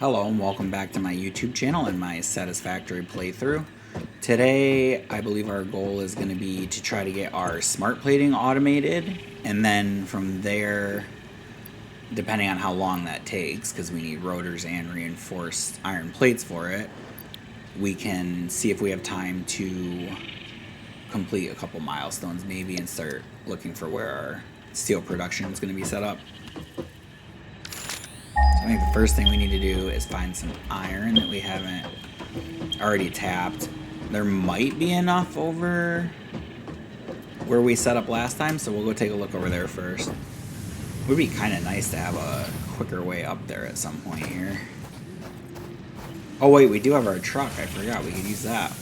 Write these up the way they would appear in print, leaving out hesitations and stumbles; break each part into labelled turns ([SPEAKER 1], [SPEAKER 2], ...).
[SPEAKER 1] Hello and welcome back to my YouTube channel and my Satisfactory playthrough. Today, I believe our goal is going to be to try to get our smart plating automated, and then from there, depending on how long that takes, because we need rotors and reinforced iron plates for it, we can see if we have time to complete a couple milestones maybe and start looking for where our steel production is going to be set up. I think the first thing we need to do is find some iron that we haven't already tapped. There might be enough over where we set up last time, so we'll go take a look over there first. It would be kind of nice to have a quicker way up there at some point here. Oh wait, we do have our truck. I forgot we could use that.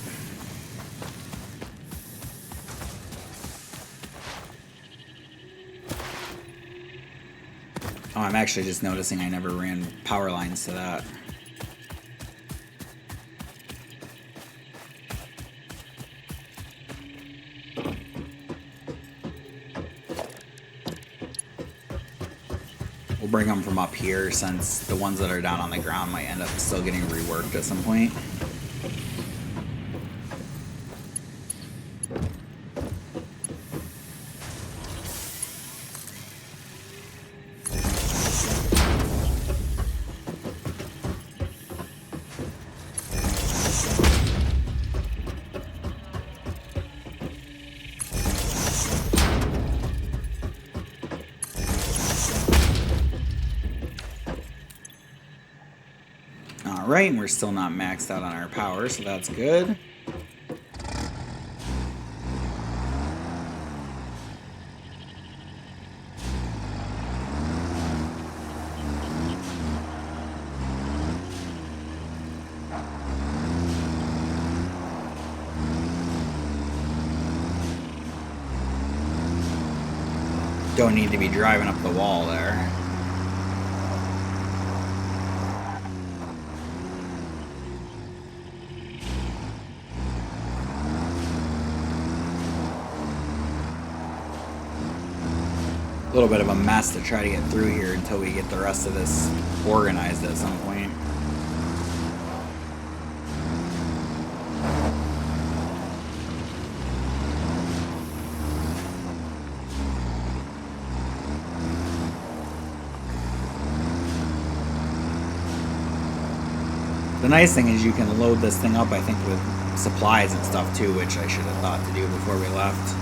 [SPEAKER 1] Oh, I'm actually just noticing I never ran power lines to that. We'll bring them from up here since the ones that are down on the ground might end up still getting reworked at some point. Alright, and we're still not maxed out on our power, so that's good. Don't need to be driving up the wall there. A little bit of a mess to try to get through here until we get the rest of this organized at some point. The nice thing is you can load this thing up, I think, with supplies and stuff too, which I should have thought to do before we left.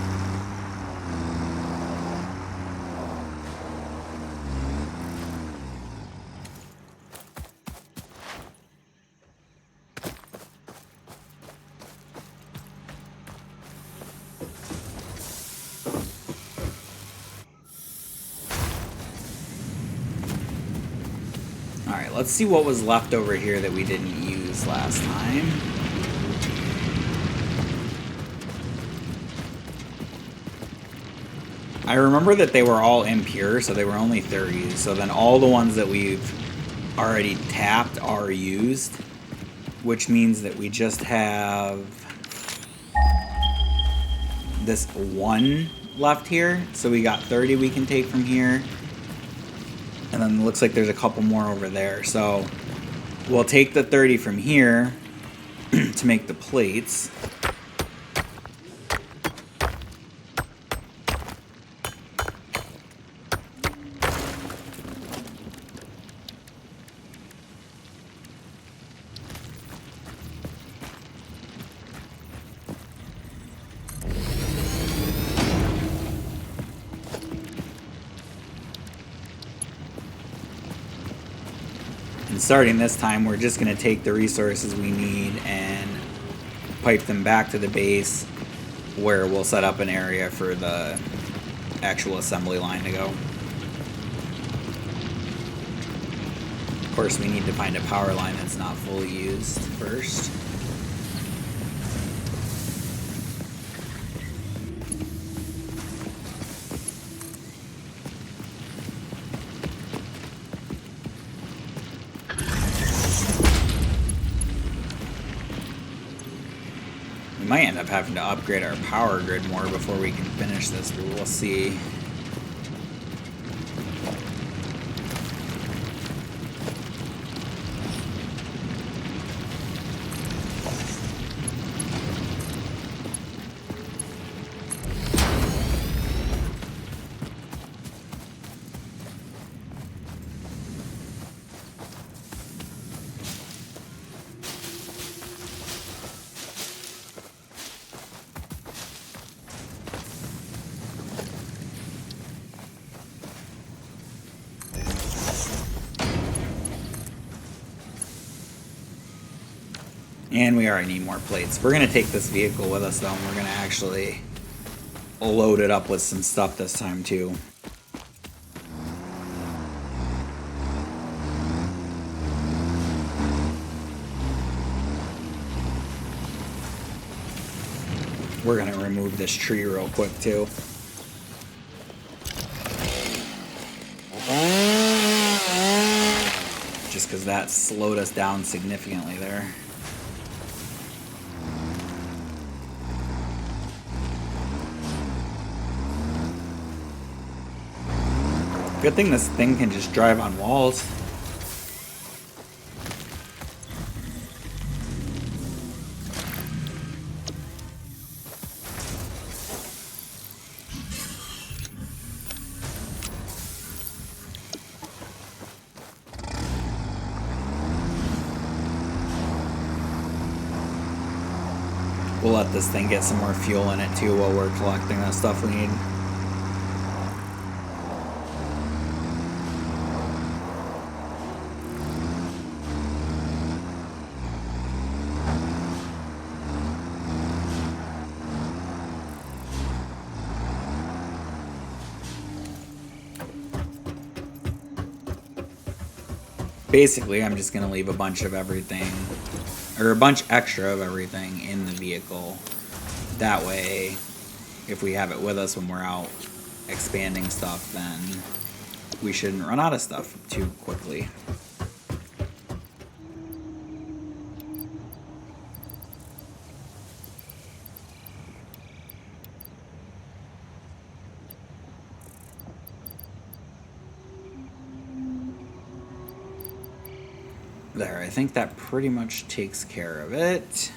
[SPEAKER 1] Alright, let's see what was left over here that we didn't use last time. I remember that they were all impure, so they were only 30. So then all the ones that we've already tapped are used, which means that we just have this one left here. So we got 30 we can take from here. And then it looks like there's a couple more over there. So we'll take the 30 from here to make the plates. And starting this time, we're just going to take the resources we need and pipe them back to the base where we'll set up an area for the actual assembly line to go. Of course, we need to find a power line that's not fully used first. We might end up having to upgrade our power grid more before we can finish this, but we'll see. And we already need more plates. We're going to take this vehicle with us, though, and we're going to actually load it up with some stuff this time, too. We're going to remove this tree real quick, too. Just because that slowed us down significantly there. Good thing this thing can just drive on walls. We'll let this thing get some more fuel in it too while we're collecting that stuff we need. Basically, I'm just going to leave a bunch of everything, or a bunch extra of everything in the vehicle. That way, if we have it with us when we're out expanding stuff, then we shouldn't run out of stuff too quickly. There, I think that pretty much takes care of it.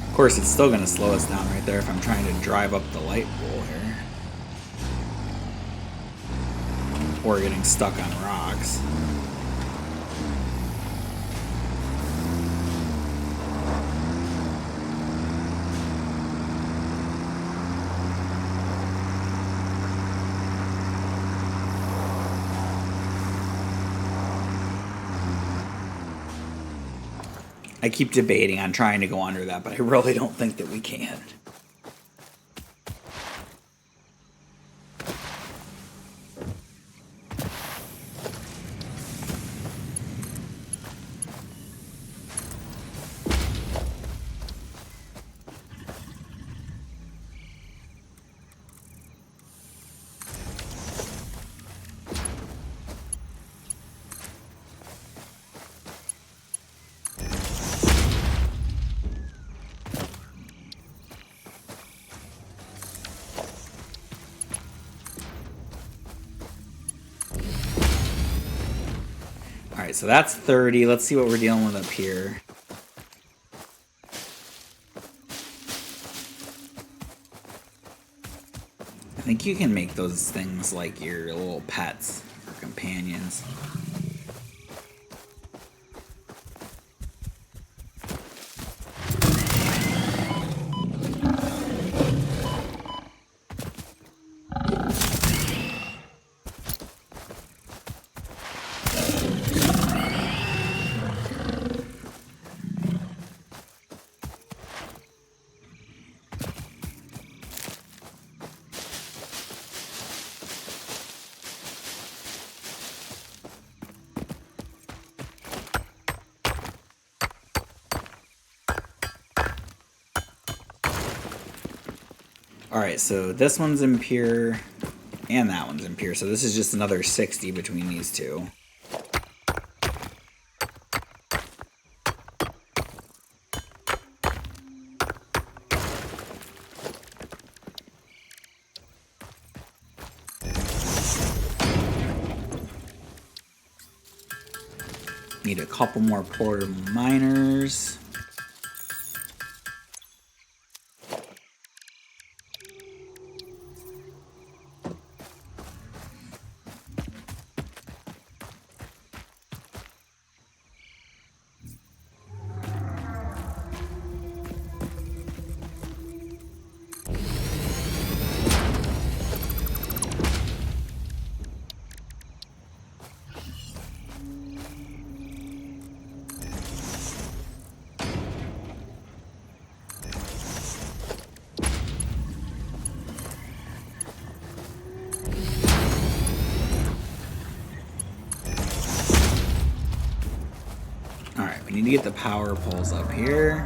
[SPEAKER 1] Of course, it's still going to slow us down right there if I'm trying to drive up the light pole here. Or getting stuck on rocks. I keep debating on trying to go under that, but I really don't think that we can. Alright, so that's 30. Let's see what we're dealing with up here. I think you can make those things like your little pets or companions. Alright, so this one's impure, and that one's impure, so this is just another 60 between these two. Need a couple more portable miners. Alright, we need to get the power poles up here.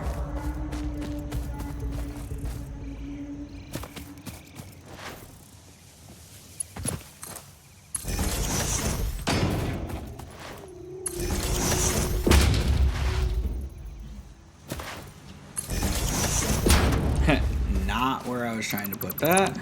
[SPEAKER 1] Not where I was trying to put that.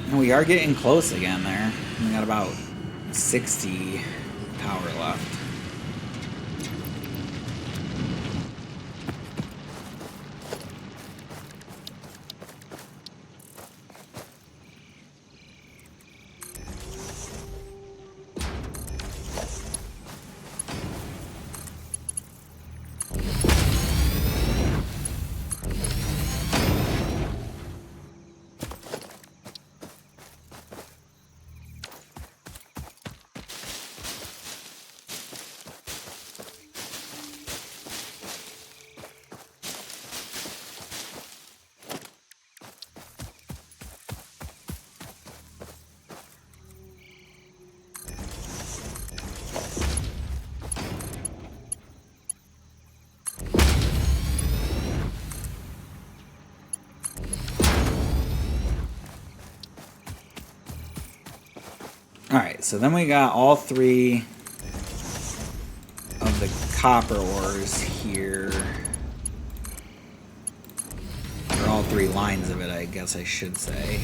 [SPEAKER 1] And we are getting close again there. We got about 60 power left. Alright, so then we got all three of the copper ores here. Or all three lines of it, I guess I should say.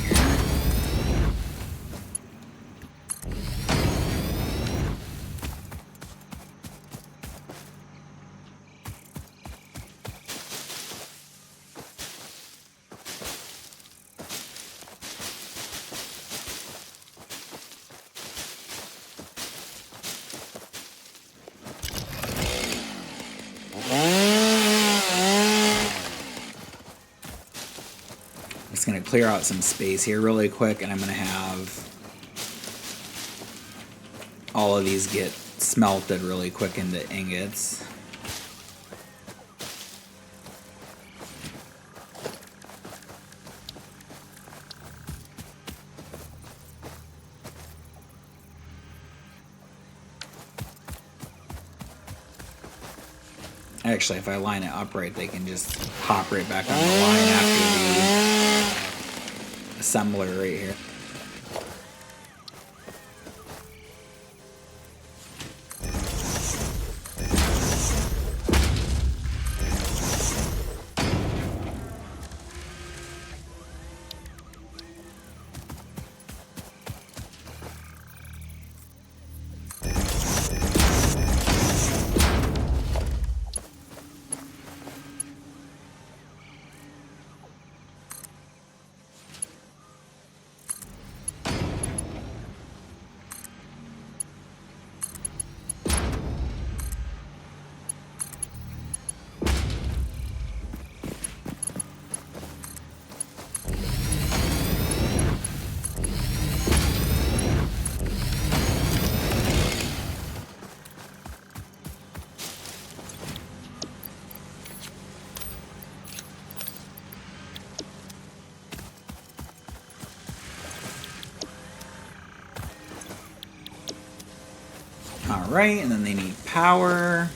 [SPEAKER 1] Just going to clear out some space here really quick, and I'm going to have all of these get smelted really quick into ingots. Actually, if I line it up right, they can just hop right back on the line after the assembler right here. Alright, and then they need power.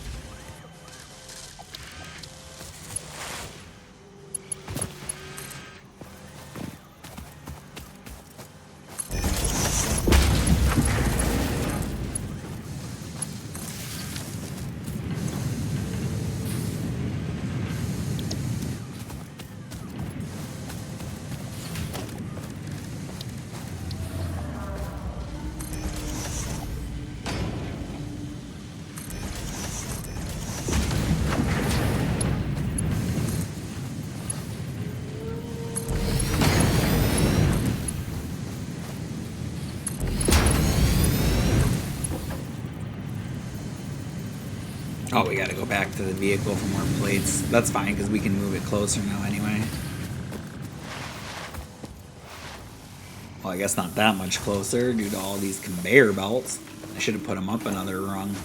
[SPEAKER 1] Oh, we gotta go back to the vehicle for more plates. That's fine, because we can move it closer now anyway. Well, I guess not that much closer due to all these conveyor belts. I should have put them up another rung.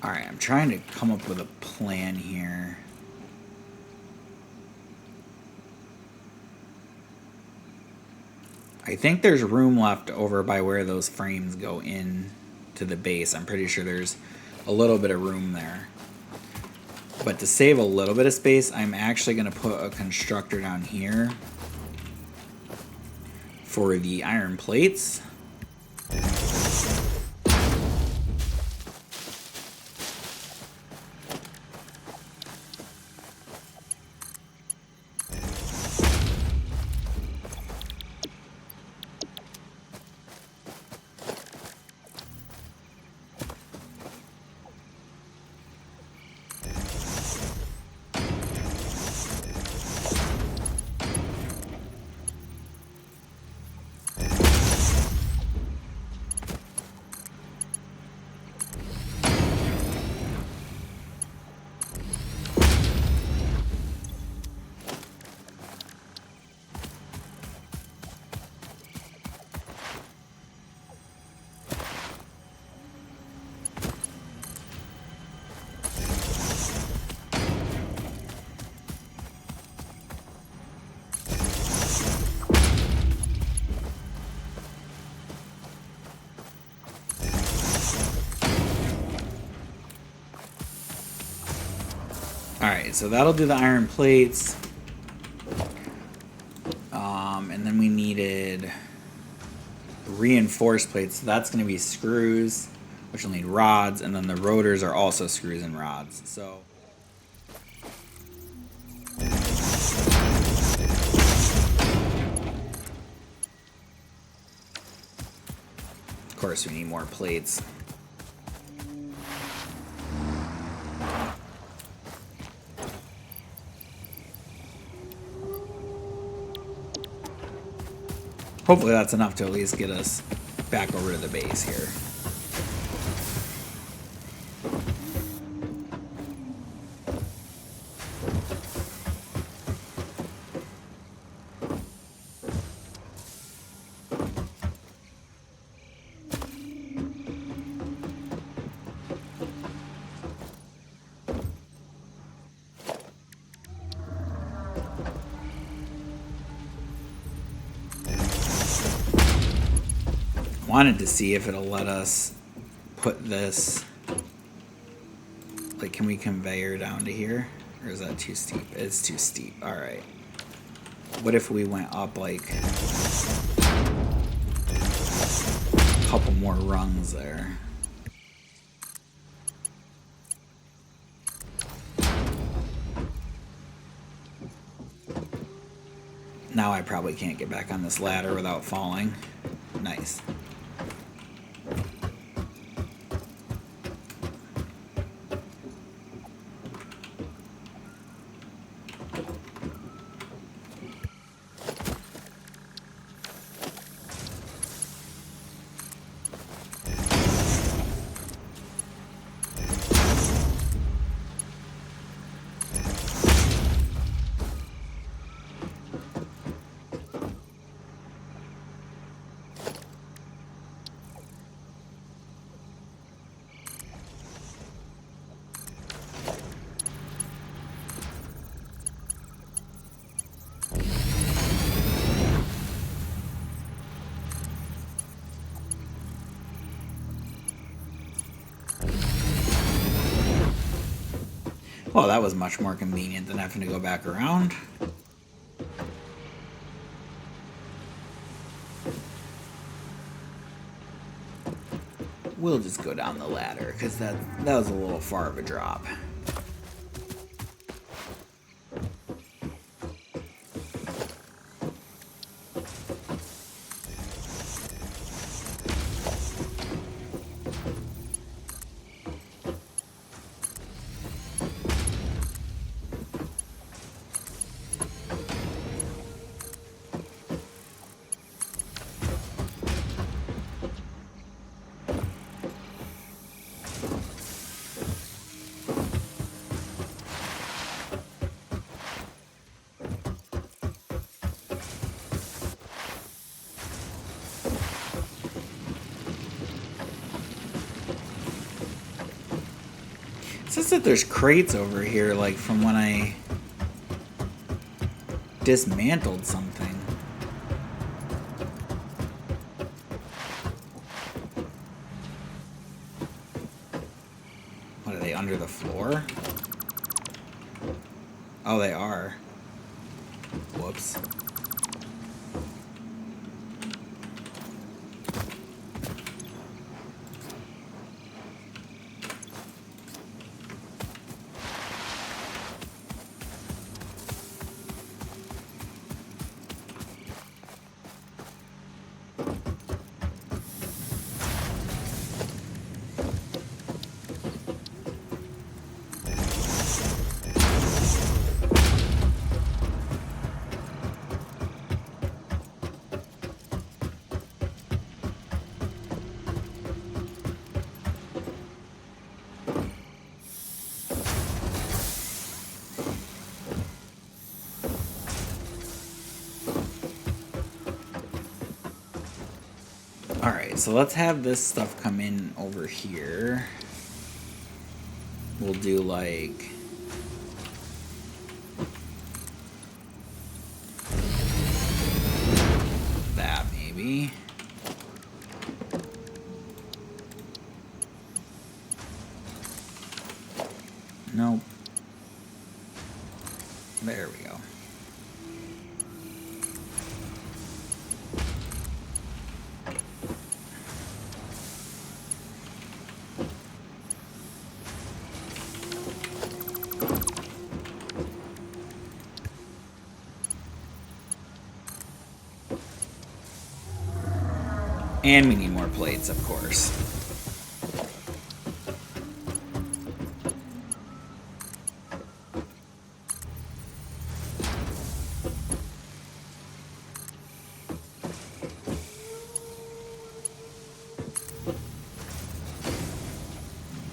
[SPEAKER 1] Alright, I'm trying to come up with a plan here. I think there's room left over by where those frames go in to the base. I'm pretty sure there's a little bit of room there. But to save a little bit of space, I'm actually going to put a constructor down here for the iron plates. Alright, so that'll do the iron plates. And then we needed reinforced plates. So that's going to be screws, which will need rods, and then the rotors are also screws and rods. So of course we need more plates. Hopefully that's enough to at least get us back over to the base here. Wanted to see if it'll let us put this, like, can we conveyor down to here, or is that too steep? It's too steep. All right, what if we went up like a couple more rungs there? Now I probably can't get back on this ladder without falling. Nice. Well, that was much more convenient than having to go back around. We'll just go down the ladder, because that was a little far of a drop. It says that there's crates over here, like from when I dismantled something. What, are they under the floor? Oh, they are. Whoops. Alright, so let's have this stuff come in over here. We'll do like... that, maybe. Nope. There we go. And we need more plates, of course.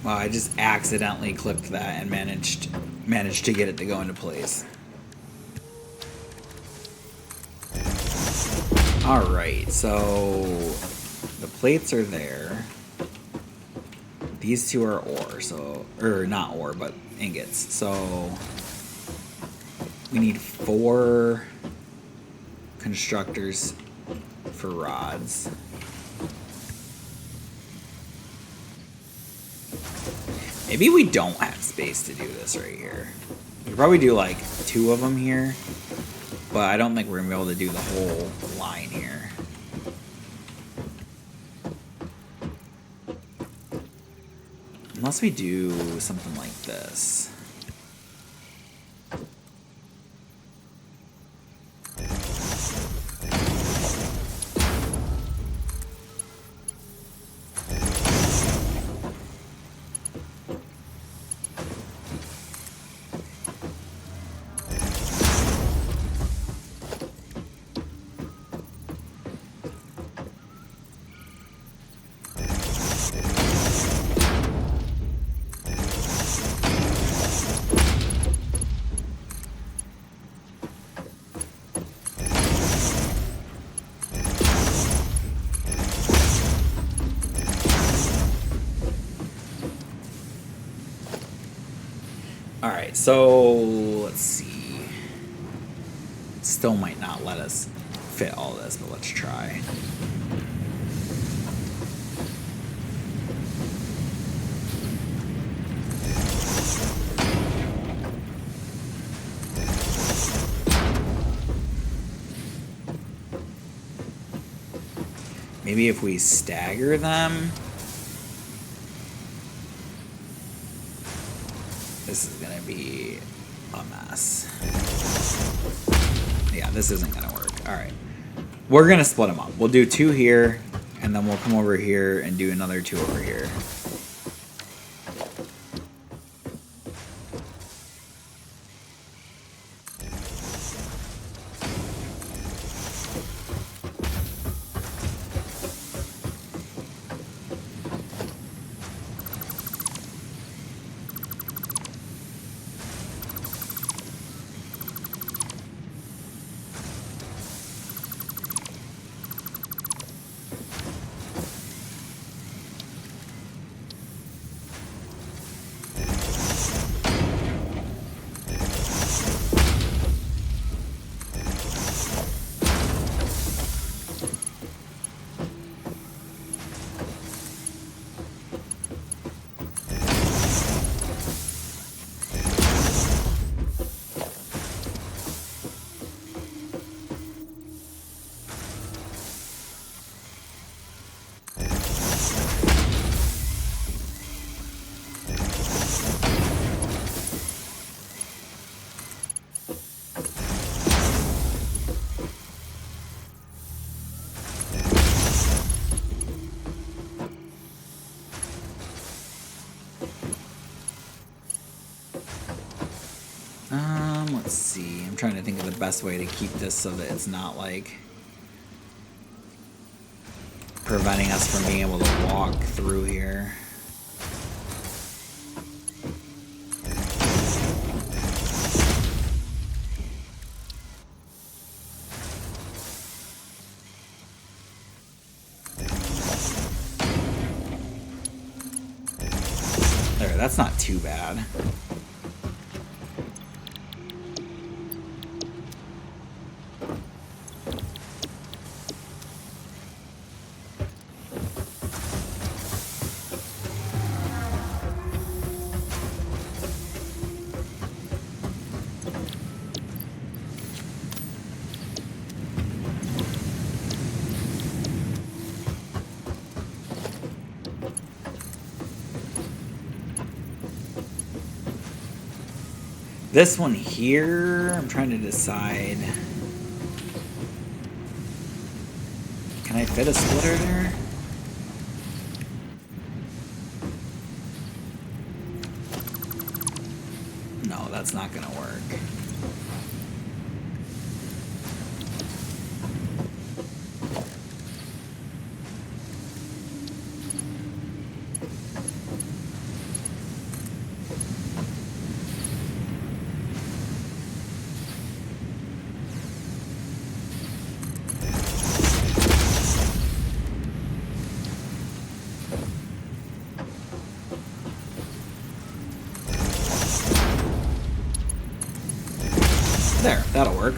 [SPEAKER 1] Wow, I just accidentally clicked that and managed to get it to go into place. Alright, so the plates are there. These two are ore, so, or not ore, but ingots. So we need 4 constructors for rods. Maybe we don't have space to do this right here. We could probably do like 2 of them here, but I don't think we're gonna be able to do the whole line here. Unless we do something like this. Alright, so let's see. It still might not let us fit all this, but let's try. Maybe if we stagger them. This is gonna be a mess. Yeah, this isn't gonna work. All right, we're gonna split them up. We'll do 2 here, and then we'll come over here and do another 2 over here. Let's see. I'm trying to think of the best way to keep this so that it's not like preventing us from being able to walk through here. There, that's not too bad. This one here, I'm trying to decide. Can I fit a splitter there? No, that's not gonna work. There, that'll work.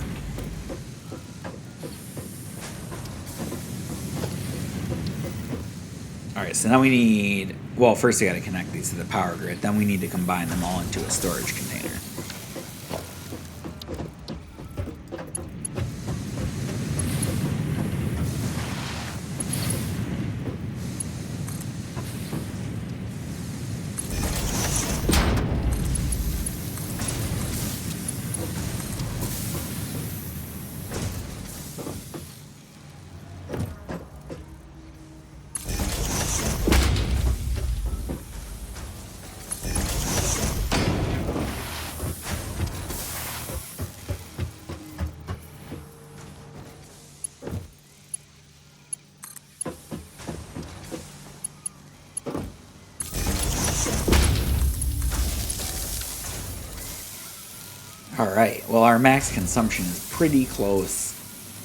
[SPEAKER 1] Alright, so now we need... Well, first we gotta connect these to the power grid, then we need to combine them all into a storage container. Alright, well our max consumption is pretty close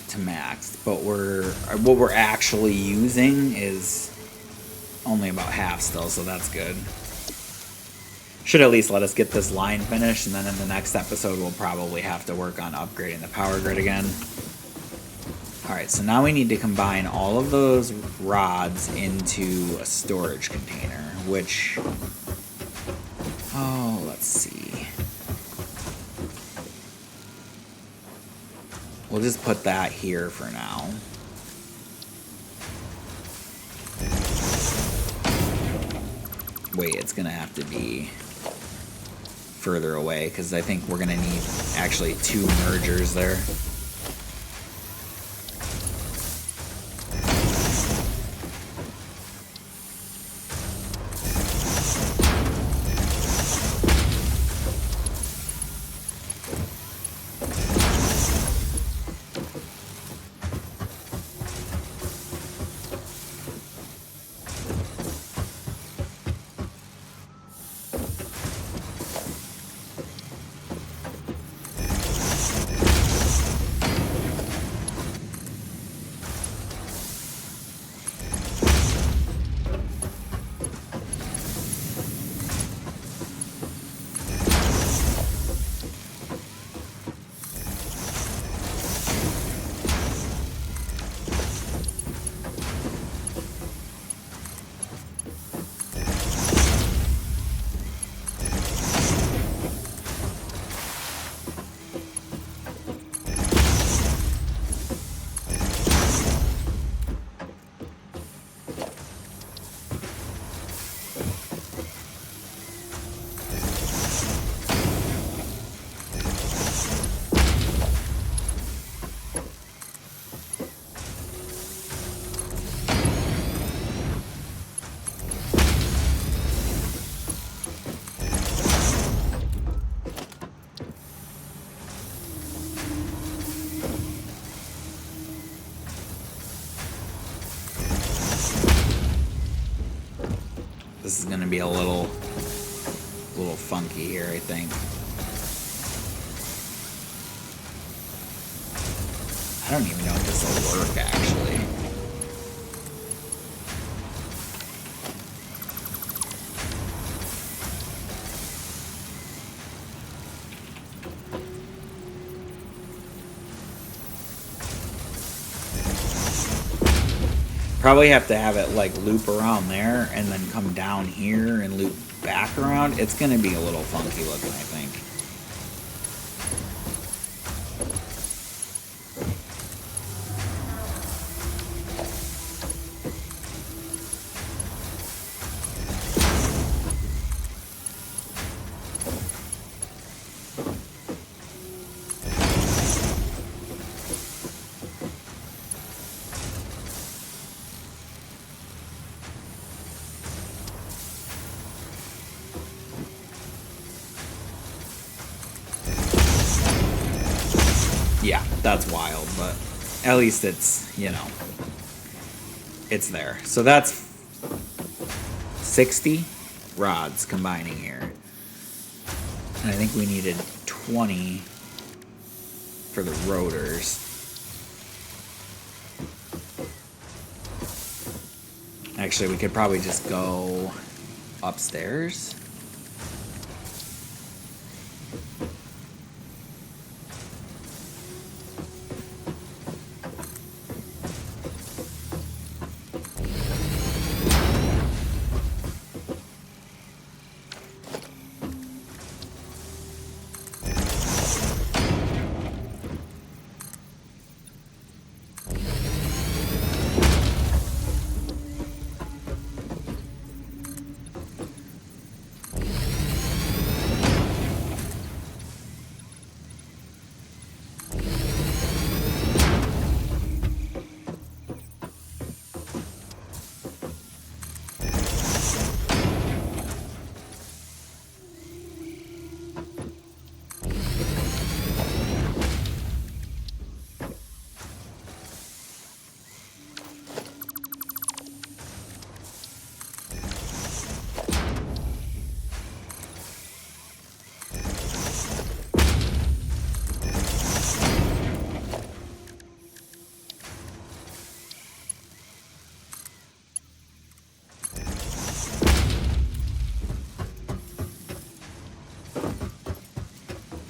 [SPEAKER 1] to max, but what we're actually using is only about half still, so that's good. Should at least let us get this line finished, and then in the next episode we'll probably have to work on upgrading the power grid again. Alright, so now we need to combine all of those rods into a storage container, which... Oh, let's see. We'll just put that here for now. Wait, it's gonna have to be further away because I think we're gonna need actually 2 mergers there. This is gonna be a little funky here, I think. I don't even know if this will work, actually. Probably have to have it like loop around there and then come down here and loop back around. It's gonna be a little funky looking, I think. Yeah, that's wild, but at least it's, you know, it's there. So that's 60 rods combining here. And I think we needed 20 for the rotors. Actually, we could probably just go upstairs.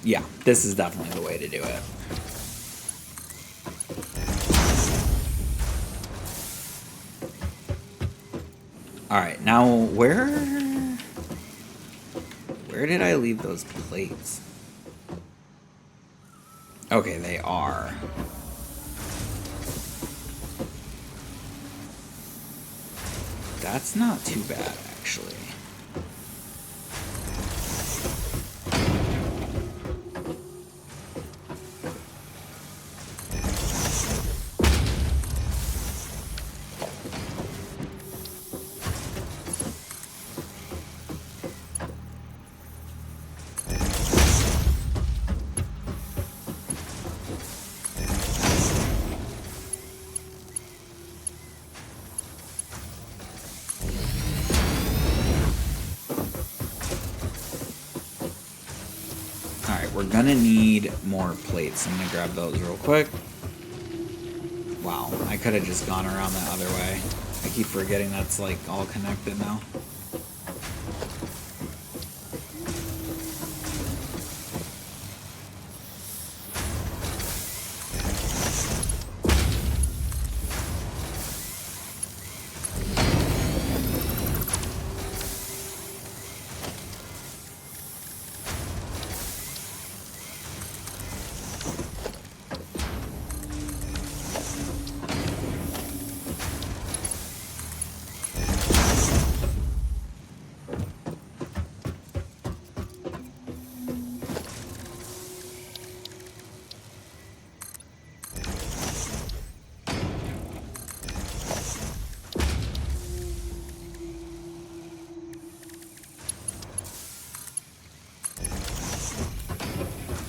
[SPEAKER 1] Yeah, this is definitely the way to do it. Alright, now where did I leave those plates? Okay, they are. That's not too bad, actually. we're gonna need more plates. I'm gonna grab those real quick. Wow, I could have just gone around that other way. I keep forgetting that's like all connected now.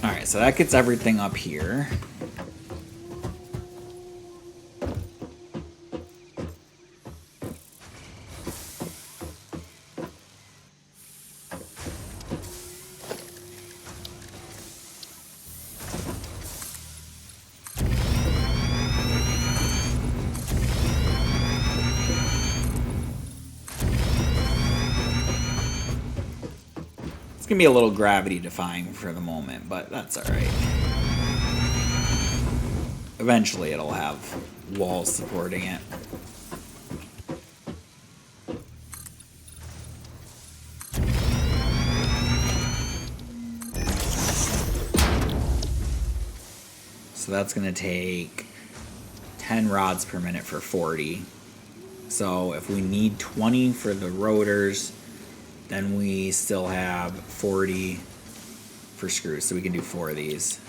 [SPEAKER 1] Alright, so that gets everything up here. It's gonna be a little gravity defying for the moment, but that's alright. Eventually it'll have walls supporting it. So that's gonna take 10 rods per minute for 40. So if we need 20 for the rotors, then we still have 40 for screws, so we can do 4 of these.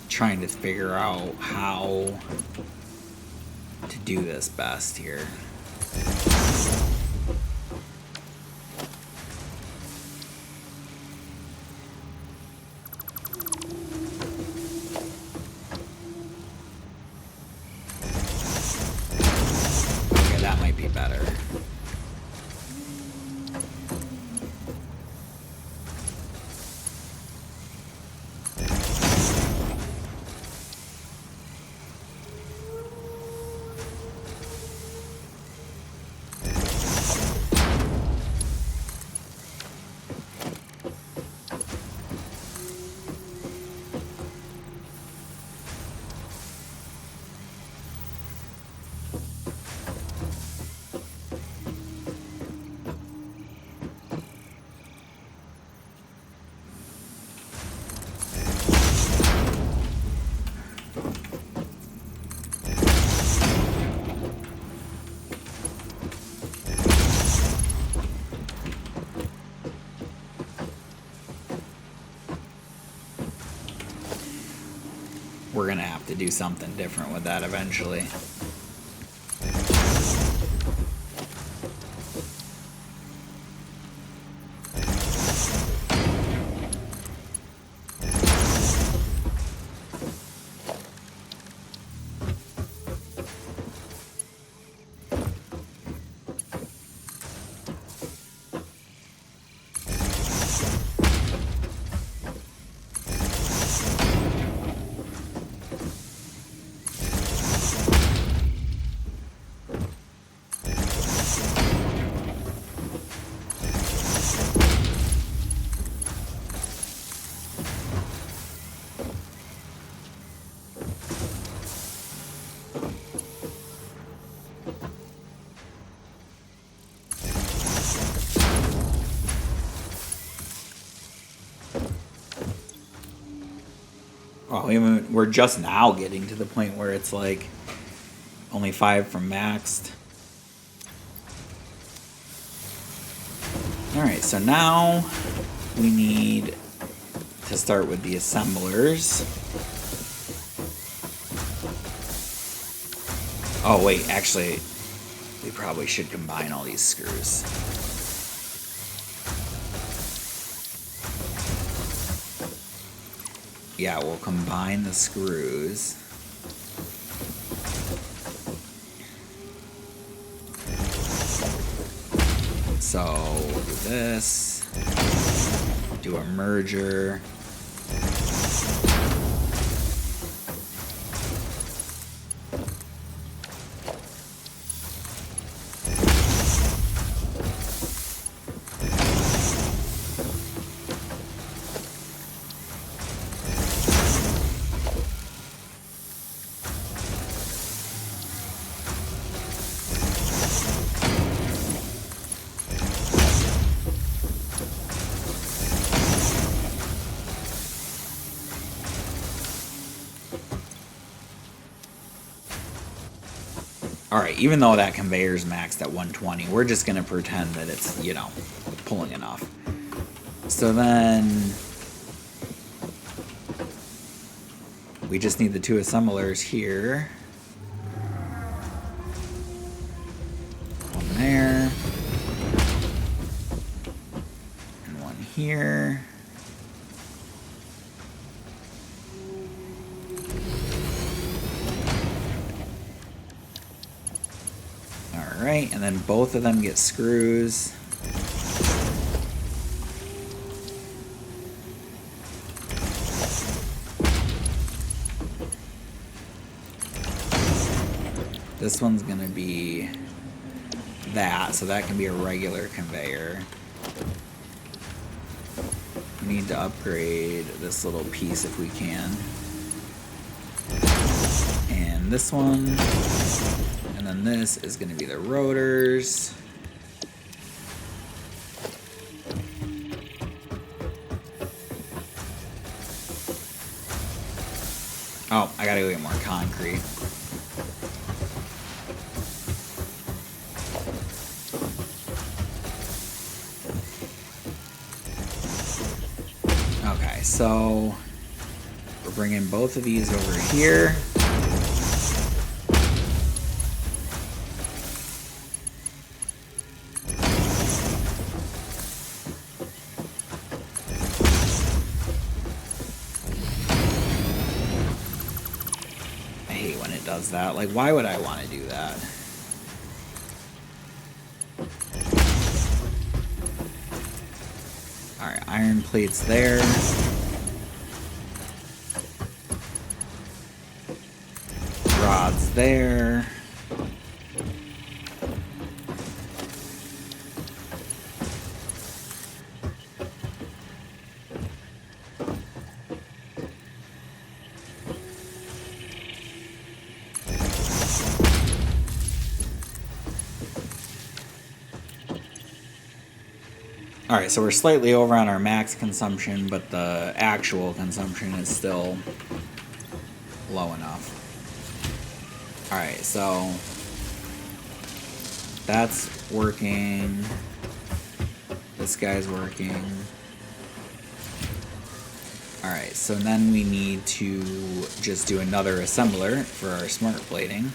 [SPEAKER 1] Trying to figure out how to do this best here. Okay, that might be better. We're gonna have to do something different with that eventually. Oh, we're just now getting to the point where it's like only 5 from maxed. Alright, so now we need to start with the assemblers. Oh wait, actually, we probably should combine all these screws. Yeah, we'll combine the screws. So we'll do this, do a merger. Alright, even though that conveyor's maxed at 120, we're just going to pretend that it's, you know, pulling enough. So then we just need the 2 assemblers here. One there. And one here. Alright, and then both of them get screws. This one's going to be that, so that can be a regular conveyor. We need to upgrade this little piece if we can. And this one. And then this is going to be the rotors. Oh, I gotta go get more concrete. Okay, so we're bringing both of these over here. Does that. Like, why would I want to do that? Alright, iron plates there. Rods there. Alright, so we're slightly over on our max consumption, but the actual consumption is still low enough. Alright, so that's working. This guy's working. Alright, so then we need to just do another assembler for our smart plating.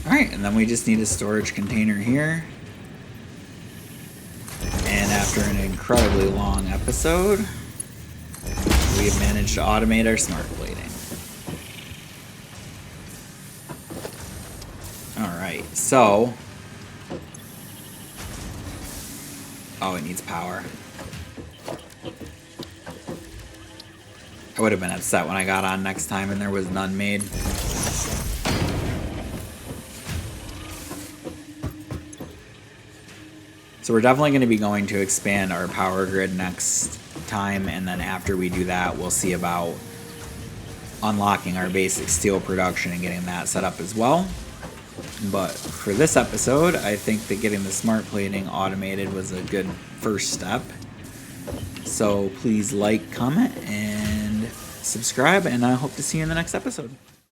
[SPEAKER 1] Alright, and then we just need a storage container here. And after an incredibly long episode, we've managed to automate our smart plating. Alright, so... Oh, it needs power. I would have been upset when I got on next time and there was none made. So we're definitely going to be going to expand our power grid next time, and then after we do that, we'll see about unlocking our basic steel production and getting that set up as well. But for this episode, I think that getting the smart plating automated was a good first step. So please like, comment, and subscribe, and I hope to see you in the next episode.